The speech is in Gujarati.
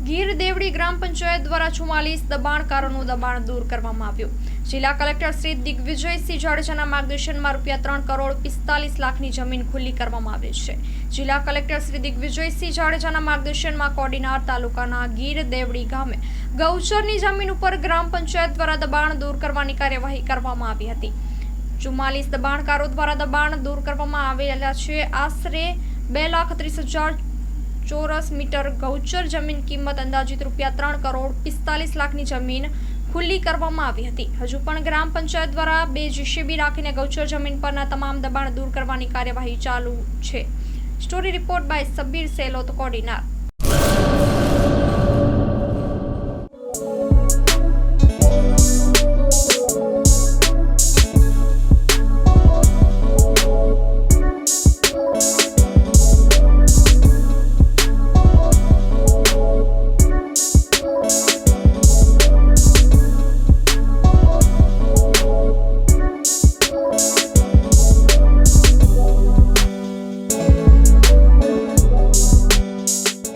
ગીર દેવડી ગ્રામ પંચાયત દ્વારા 44 દબાણકારોનું દબાણ દૂર કરવામાં આવ્યું। જિલ્લા કલેક્ટર શ્રી દિગ્વિજયસિંહ જાડેજાના માર્ગદર્શનમાં ₹3,45,00,000ની જમીન ખુલ્લી કરવામાં આવી છે। જિલ્લા કલેક્ટર શ્રી દિગ્વિજયસિંહ જાડેજાના માર્ગદર્શનમાં કોડીનાર તાલુકાના ગીર દેવડી ગામે ગૌચરની જમીન ઉપર ગ્રામ પંચાયત દ્વારા દબાણ દૂર કરવાની કાર્યવાહી કરવામાં આવી હતી। 44 દબાણકારો દ્વારા દબાણ દૂર કરવામાં આવેલા છે। આશરે 2,30,000 ચોરસ મીટર ગૌચર જમીન કિંમત અંદાજિત ₹3,45,00,000ની જમીન ખુલ્લી કરવામાં આવી હતી। હજુ પણ ગ્રામ પંચાયત દ્વારા 2 જીસીબી રાખીને ગૌચર જમીન પરના તમામ દબાણ દૂર કરવાની કાર્યવાહી ચાલુ છે। Story report by Sabir Selot, Kodinar.